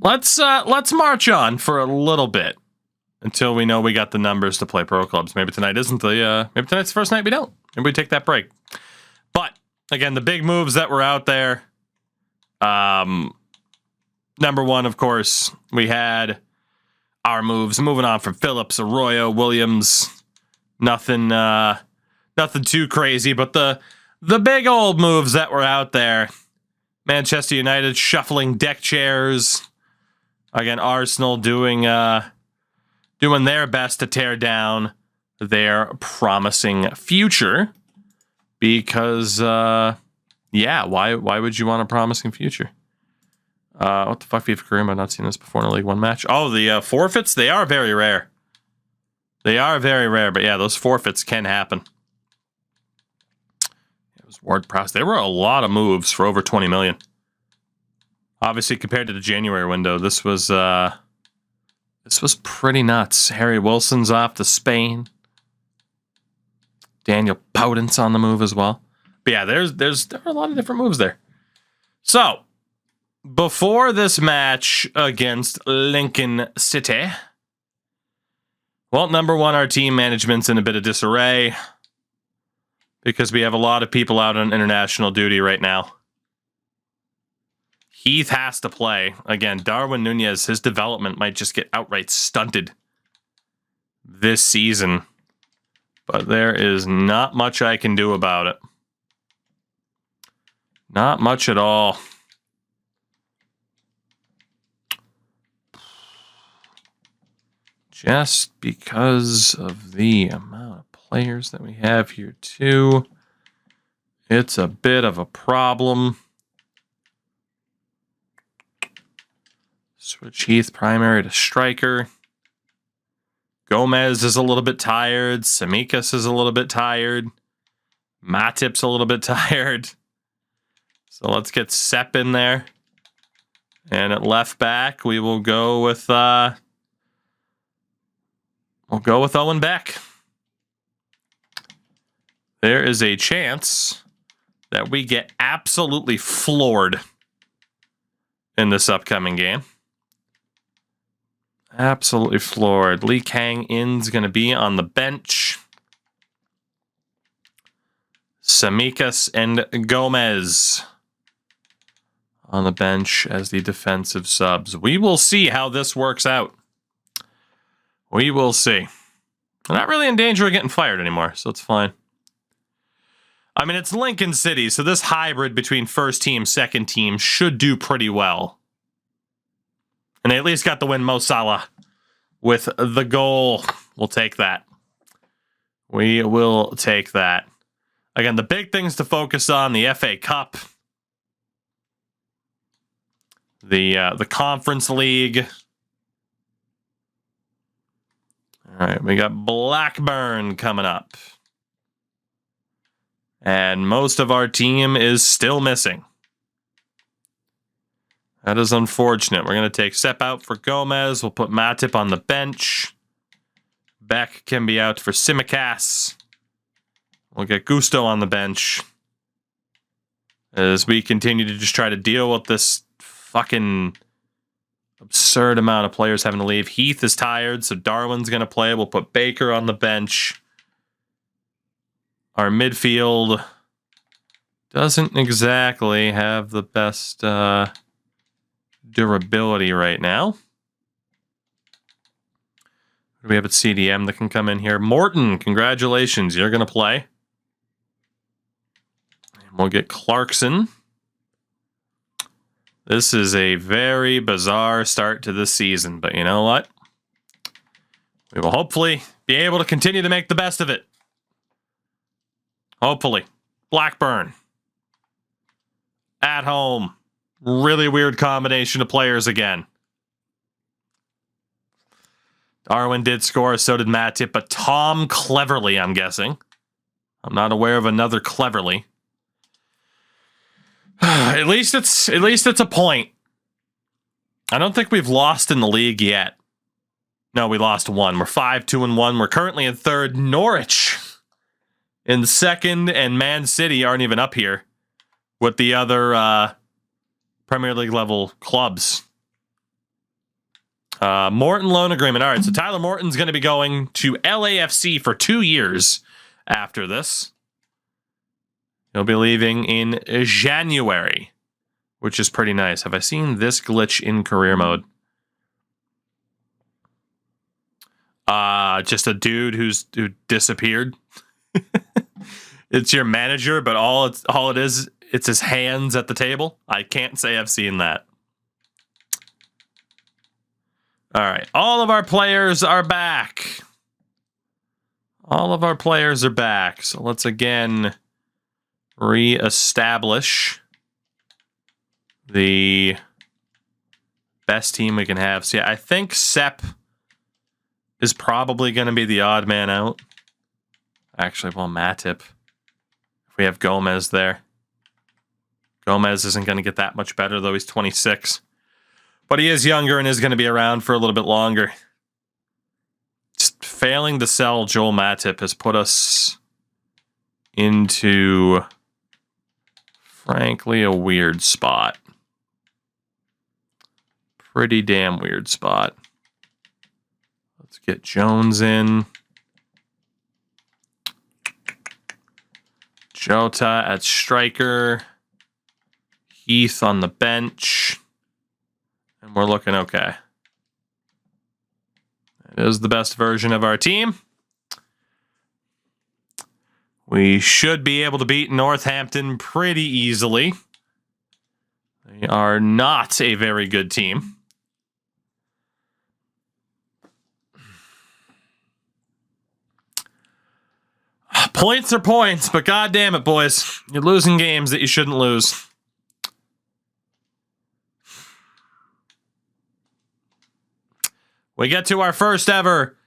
Let's march on for a little bit until we know we got the numbers to play pro clubs. Maybe tonight isn't the maybe tonight's the first night we don't. Maybe we take that break. But again, the big moves that were out there. Number one, of course, we had our moves moving on from Phillips, Arroyo, Williams. Nothing too crazy, but the big old moves that were out there. Manchester United shuffling deck chairs. Again, Arsenal doing their best to tear down their promising future. Because, why would you want a promising future? What the fuck, FIFA Kareem? I've not seen this before in a League One match. Oh, the forfeits? They are very rare. They are very rare, but yeah, those forfeits can happen. It was Ward-Prowse. There were a lot of moves for over 20 million. Obviously, compared to the January window, this was pretty nuts. Harry Wilson's off to Spain. Daniel Powden's on the move as well. But yeah, there are a lot of different moves there. So, before this match against Lincoln City, well, number one, our team management's in a bit of disarray because we have a lot of people out on international duty right now. Heath has to play. Again, Darwin Nunez, his development might just get outright stunted this season. But there is not much I can do about it. Not much at all. Just because of the amount of players that we have here too, it's a bit of a problem. Switch Heath primary to striker. Gomez is a little bit tired. Samikas is a little bit tired. Matip's a little bit tired. So let's get Sepp in there. And at left back, we will go with Owen Beck. There is a chance that we get absolutely floored in this upcoming game. Absolutely floored. Lee Kang-in's going to be on the bench. Samikas and Gomez on the bench as the defensive subs. We will see how this works out. We will see. We're not really in danger of getting fired anymore, so it's fine. I mean, it's Lincoln City, so this hybrid between first team, second team should do pretty well. And they at least got the win, Mo Salah, with the goal. We'll take that. We will take that. Again, the big things to focus on, the FA Cup, the Conference League. All right, we got Blackburn coming up. And most of our team is still missing. That is unfortunate. We're going to take Sepp out for Gomez. We'll put Matip on the bench. Beck can be out for Tsimikas. We'll get Gusto on the bench. As we continue to just try to deal with this fucking absurd amount of players having to leave. Heath is tired, so Darwin's going to play. We'll put Baker on the bench. Our midfield doesn't exactly have the best durability right now. We have a CDM that can come in here. Morton, congratulations. You're going to play. And we'll get Clarkson. This is a very bizarre start to this season, but you know what? We will hopefully be able to continue to make the best of it. Hopefully. Blackburn. At home. Really weird combination of players again. Darwin did score, so did Matip, but Tom Cleverly, I'm guessing. I'm not aware of another Cleverly. At least it's a point. I don't think we've lost in the league yet. No, we lost one. We're 5-2-1. We're currently in third. Norwich in second, and Man City aren't even up here with the other Premier League level clubs. Morton loan agreement. All right, so Tyler Morton's going to be going to LAFC for 2 years after this. He'll be leaving in January, which is pretty nice. Have I seen this glitch in career mode? Just a dude who disappeared. It's your manager, but all it is, it's his hands at the table. I can't say I've seen that. All right, all of our players are back. All of our players are back. So let's again reestablish the best team we can have. So yeah, I think Sepp is probably going to be the odd man out. Actually, well, Matip. If we have Gomez there. Gomez isn't going to get that much better, though he's 26. But he is younger and is going to be around for a little bit longer. Just failing to sell Joel Matip has put us into, frankly, a weird spot. Pretty damn weird spot. Let's get Jones in. Jota at striker. Heath on the bench. And we're looking okay. It is the best version of our team. We should be able to beat Northampton pretty easily. They are not a very good team. Points are points, but god damn it, boys. You're losing games that you shouldn't lose. We get to our first ever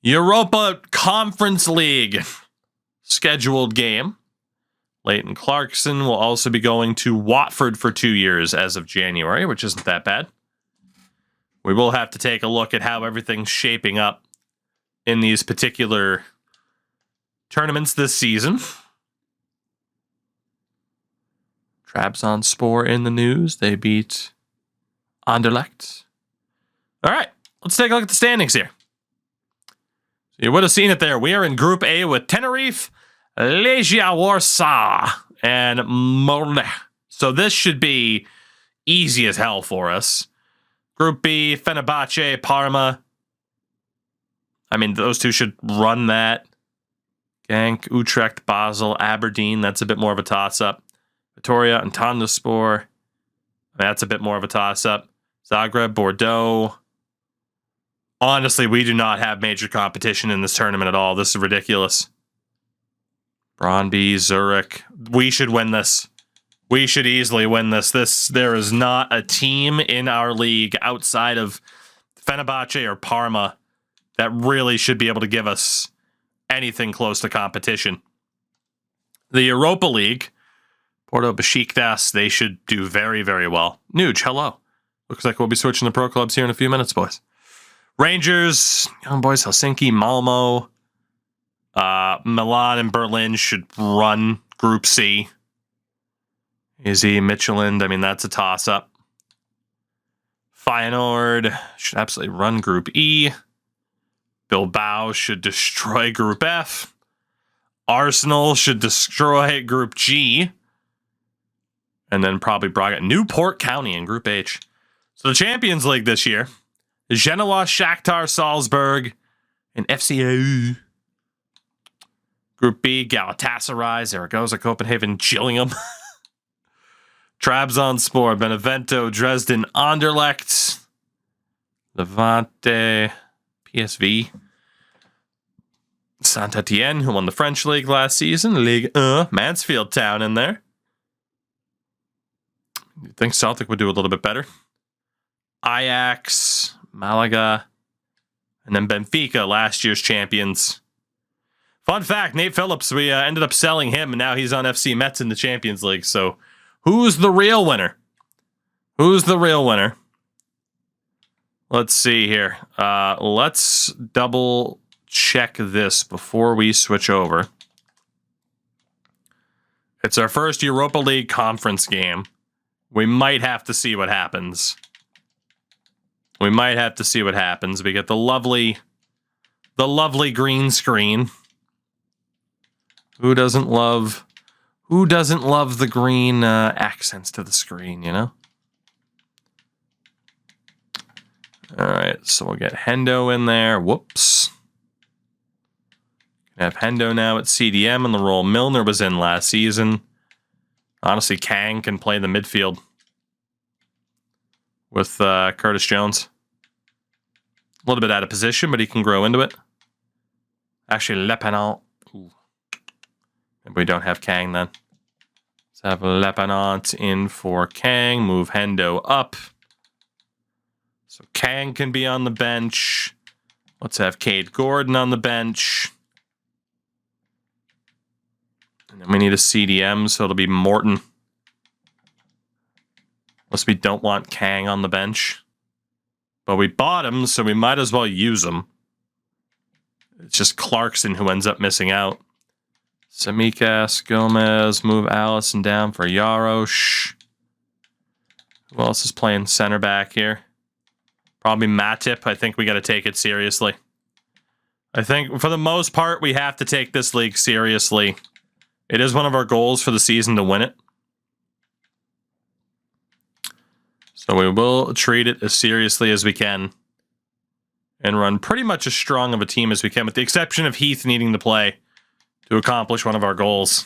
Europa Conference League scheduled game. Leighton Clarkson will also be going to Watford for 2 years as of January, which isn't that bad. We will have to take a look at how everything's shaping up in these particular tournaments this season. Trabzonspor in the news. They beat Anderlecht. All right, let's take a look at the standings here. So you would have seen it there. We are in Group A with Tenerife, Legia Warsaw, and Molde. So this should be easy as hell for us. Group B, Fenerbahce, Parma. I mean, those two should run that. Genk, Utrecht, Basel, Aberdeen. That's a bit more of a toss-up. Vitoria and Antalyaspor. That's a bit more of a toss-up. Zagreb, Bordeaux. Honestly, we do not have major competition in this tournament at all. This is ridiculous. Brøndby, Zurich. We should win this. We should easily win this. There is not a team in our league outside of Fenerbahce or Parma that really should be able to give us anything close to competition. The Europa League, Porto Besiktas, they should do very, very well. Nuge, hello. Looks like we'll be switching to pro clubs here in a few minutes, boys. Rangers, Young Boys, Helsinki, Malmo, Milan and Berlin should run Group C. Izzy, Midtjylland, I mean, that's a toss-up. Feyenoord should absolutely run Group E. Bilbao should destroy Group F. Arsenal should destroy Group G. And then probably Braga. Newport County in Group H. So the Champions League this year. Genoa, Shakhtar, Salzburg, and FCA. Group B, Galatasaray, Zaragoza, Copenhagen, Gillingham. Trabzonspor, Benevento, Dresden, Anderlecht. Levante, PSV. Saint-Etienne, who won the French League last season. Ligue 1, Mansfield Town in there. You'd think Celtic would do a little bit better. Ajax, Malaga, and then Benfica, last year's champions. Fun fact, Nate Phillips, we ended up selling him, and now he's on FC Metz in the Champions League. So who's the real winner? Who's the real winner? Let's see here. Let's double check this before we switch over. It's our first Europa League conference game. We might have to see what happens. We might have to see what happens. We get the lovely green screen. Who doesn't love the green accents to the screen, you know? All right, so we'll get Hendo in there. Whoops. Have Hendo now at CDM in the role Milner was in last season. Honestly, Kang can play the midfield with Curtis Jones. A little bit out of position, but he can grow into it. Actually, Le Penant. Ooh. Maybe we don't have Kang then. Let's have Le Penant in for Kang. Move Hendo up. So Kang can be on the bench. Let's have Cade Gordon on the bench. And then we need a CDM, so it'll be Morton. Unless we don't want Kang on the bench. But we bought him, so we might as well use him. It's just Clarkson who ends up missing out. Samikas, Gomez, move Allison down for Yarosh. Who else is playing center back here? Probably Matip. I think we got to take it seriously. I think for the most part, we have to take this league seriously. It is one of our goals for the season to win it. So we will treat it as seriously as we can. And run pretty much as strong of a team as we can, with the exception of Heath needing to play to accomplish one of our goals.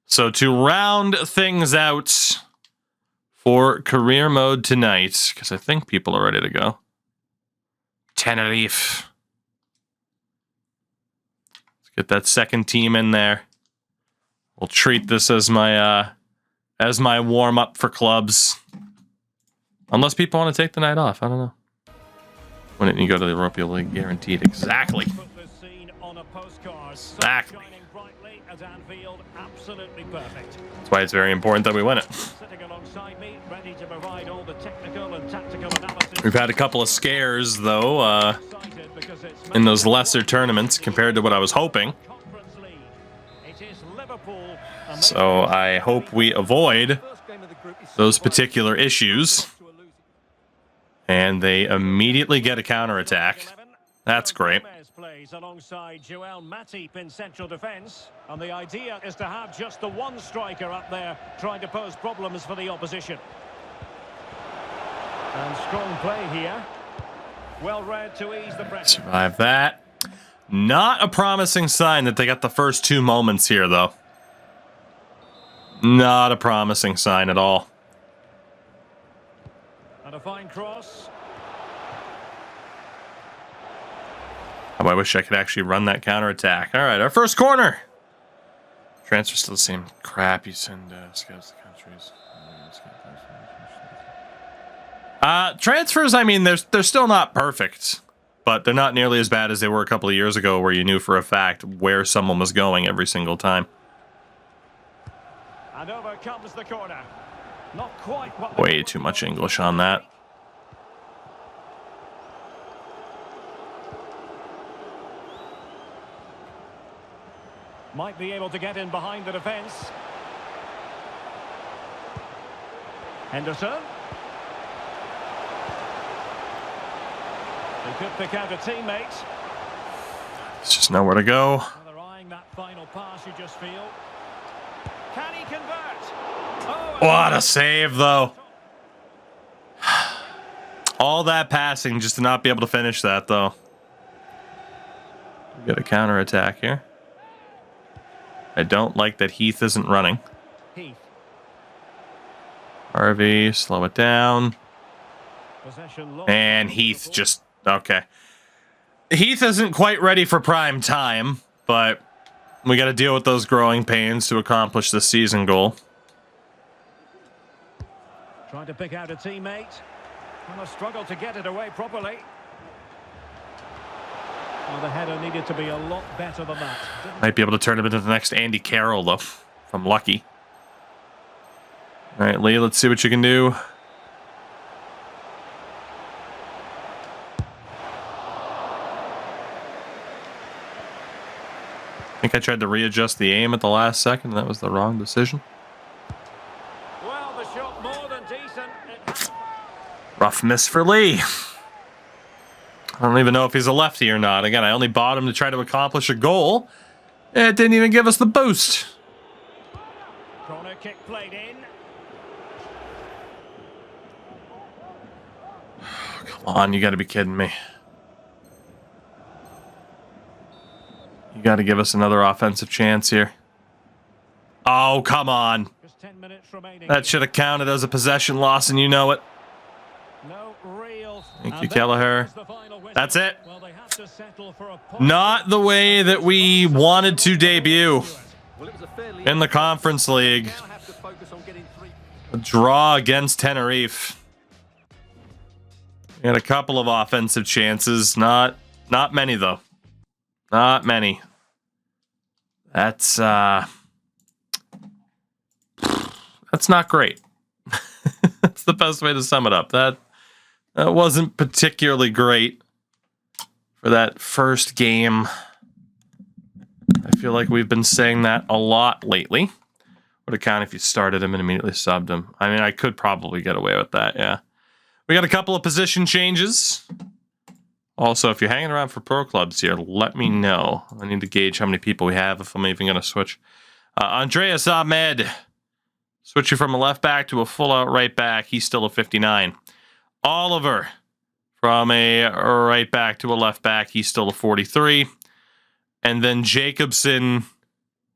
So to round things out for career mode tonight, because I think people are ready to go. Tenerife. Let's get that second team in there. We'll treat this as my warm up for clubs. Unless people want to take the night off, I don't know. When didn't you go to the Europa League guaranteed? Exactly. Exactly. That's why it's very important that we win it. We've had a couple of scares, though, in those lesser tournaments compared to what I was hoping. So I hope we avoid those particular issues. And they immediately get a counterattack. That's great. Alongside Joel Matip in central defense, and the idea is to have just the one striker up there trying to pose problems for the opposition. And strong play here. Well read to ease the pressure. Survive that. Not a promising sign that they got the first two moments here, though. Not a promising sign at all. And a fine cross. Oh, I wish I could actually run that counterattack. All right, our first corner. Transfers still the same crap you send scouts to countries. Transfers, I mean, they're still not perfect, but they're not nearly as bad as they were a couple of years ago, where you knew for a fact where someone was going every single time. And over comes the corner. Not quite what way too much English on that. Might be able to get in behind the defense. Henderson. They could pick out a teammate. There's just nowhere to go. They're eyeing that final pass, you just feel. Can he convert? Oh, what a save, though. All that passing just to not be able to finish that, though. We got a counterattack here. I don't like that Heath isn't running. Heath. Harvey, slow it down. And Heath just... Okay. Heath isn't quite ready for prime time, but we got to deal with those growing pains to accomplish the season goal. Trying to pick out a teammate. And a struggle to get it away properly. Well, the header needed to be a lot better than that. Might be able to turn him into the next Andy Carroll, though, if I'm lucky. All right, Lee, let's see what you can do. I think I tried to readjust the aim at the last second, and that was the wrong decision. Well, the shot more than decent. Rough miss for Lee. I don't even know if he's a lefty or not. Again, I only bought him to try to accomplish a goal. It didn't even give us the boost. Corner kick played in. Come on, you got to be kidding me. You got to give us another offensive chance here. Oh, come on. Just 10 minutes remaining. That should have counted as a possession loss, and you know it. No real. Thank you, Kelleher. That's it. Well, they have to settle for a Not the way that we wanted to debut in the Conference League. A draw against Tenerife. We had a couple of offensive chances. Not many, though. Not many. That's not great. That's the best way to sum it up. That wasn't particularly great for that first game. I feel like we've been saying that a lot lately. Would it count if you started him and immediately subbed him? I mean, I could probably get away with that, yeah. We got a couple of position changes. Also, if you're hanging around for pro clubs here, let me know. I need to gauge how many people we have, if I'm even going to switch. Andreas Ahmed. Switch you from a left back to a full-out right back. He's still a 59. Oliver. From a right back to a left back. He's still a 43. And then Jacobson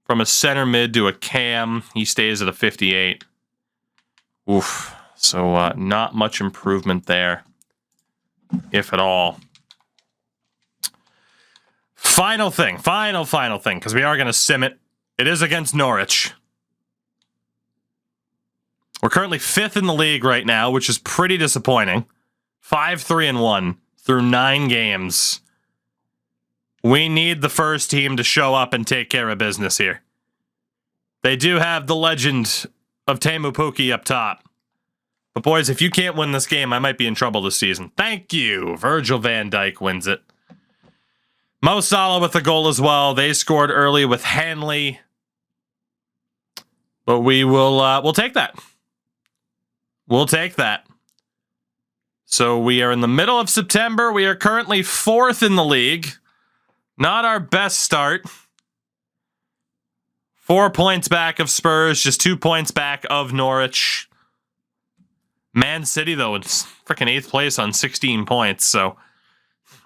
from a center mid to a cam. He stays at a 58. Oof. So not much improvement there, if at all. Final thing, because we are going to sim it. It is against Norwich. We're currently 5th in the league right now, which is pretty disappointing. 5-3-1 through 9 games. We need the first team to show up and take care of business here. They do have the legend of Teemu Pukki up top. But boys, if you can't win this game, I might be in trouble this season. Thank you. Virgil van Dijk wins it. Mo Salah with the goal as well. They scored early with Hanley. But we'll take that. We'll take that. So we are in the middle of September. We are currently 4th in the league. Not our best start. 4 points back of Spurs, just 2 points back of Norwich. Man City, though, it's freaking 8th place on 16 points. So,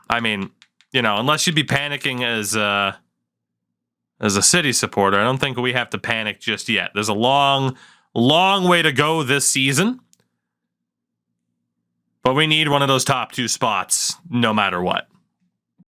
I mean, you know, unless you'd be panicking as a City supporter, I don't think we have to panic just yet. There's a long way to go this season. But we need one of those top 2 spots no matter what.